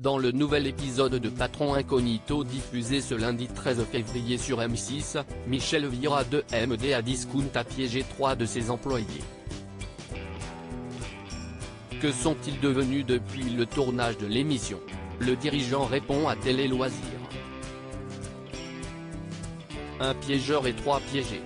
Dans le nouvel épisode de Patron Incognito diffusé ce lundi 13 février sur M6, Michel Vieira de MD Discount a piégé 3 de ses employés. Que sont-ils devenus depuis le tournage de l'émission? Le dirigeant répond à Télé Loisirs. Un piégeur et 3 piégés.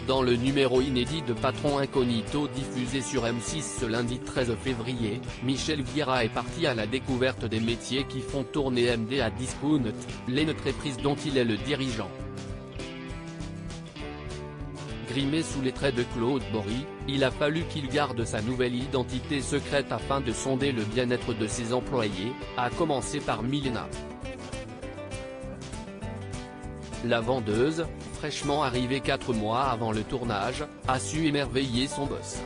Dans le numéro inédit de Patron Incognito diffusé sur M6 ce lundi 13 février, Michel Vieira est parti à la découverte des métiers qui font tourner MD Discount, l'entreprise dont il est le dirigeant. Grimé sous les traits de Claude Bory, il a fallu qu'il garde sa nouvelle identité secrète afin de sonder le bien-être de ses employés, à commencer par Milena. La vendeuse, fraîchement arrivée 4 mois avant le tournage, a su émerveiller son boss.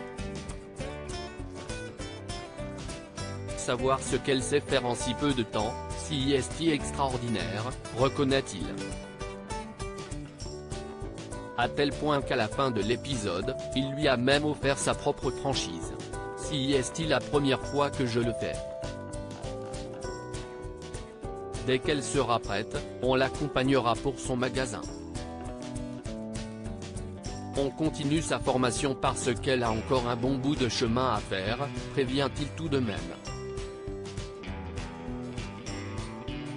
Savoir ce qu'elle sait faire en si peu de temps, si est extraordinaire, reconnaît-il. À tel point qu'à la fin de l'épisode, il lui a même offert sa propre franchise. Si est la première fois que je le fais. Dès qu'elle sera prête, on l'accompagnera pour son magasin. On continue sa formation parce qu'elle a encore un bon bout de chemin à faire, prévient-il tout de même.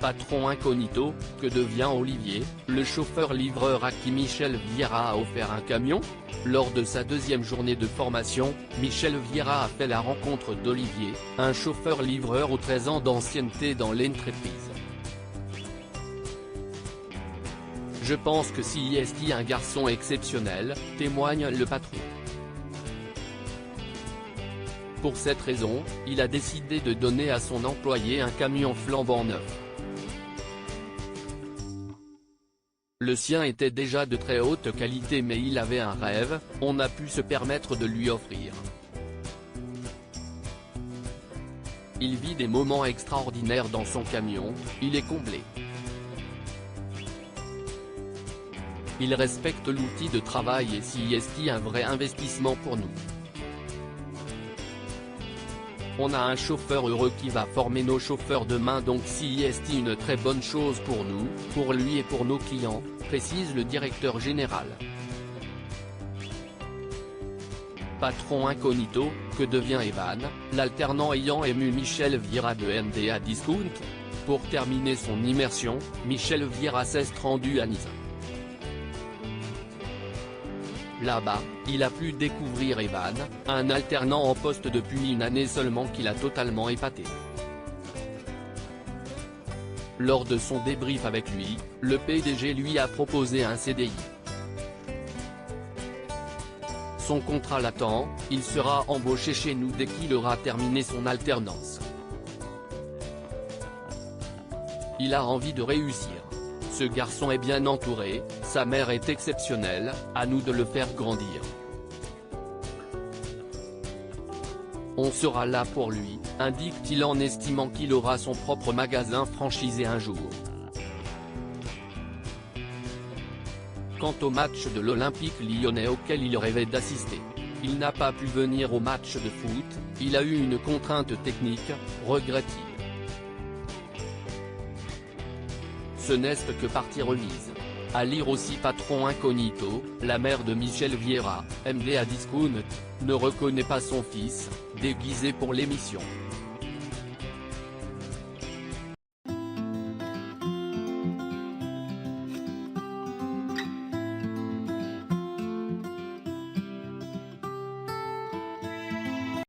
Patron Incognito, que devient Olivier, le chauffeur-livreur à qui Michel Vieira a offert un camion? Lors de sa deuxième journée de formation, Michel Vieira a fait la rencontre d'Olivier, un chauffeur-livreur aux 13 ans d'ancienneté dans l'entreprise. Je pense que si est un garçon exceptionnel, témoigne le patron. Pour cette raison, il a décidé de donner à son employé un camion flambant neuf. Le sien était déjà de très haute qualité mais il avait un rêve, on a pu se permettre de lui offrir. Il vit des moments extraordinaires dans son camion, il est comblé. Il respecte l'outil de travail et si est un vrai investissement pour nous. On a un chauffeur heureux qui va former nos chauffeurs demain donc si est une très bonne chose pour nous, pour lui et pour nos clients, précise le directeur général. Patron Incognito, que devient Evan, l'alternant ayant ému Michel Vieira de MD Discount? Pour terminer son immersion, Michel Vieira s'est rendu à Nice. Là-bas, il a pu découvrir Evan, un alternant en poste depuis une année seulement qu'il a totalement épaté. Lors de son débrief avec lui, le PDG lui a proposé un CDI. Son contrat l'attend, il sera embauché chez nous dès qu'il aura terminé son alternance. Il a envie de réussir. Ce garçon est bien entouré, sa mère est exceptionnelle, à nous de le faire grandir. On sera là pour lui, indique-t-il en estimant qu'il aura son propre magasin franchisé un jour. Quant au match de l'Olympique lyonnais auquel il rêvait d'assister, il n'a pas pu venir au match de foot, il a eu une contrainte technique, regrette-t-il. Ce n'est que partie remise. À lire aussi Patron Incognito, la mère de Michel Vieira, MD Discount, ne reconnaît pas son fils, déguisé pour l'émission.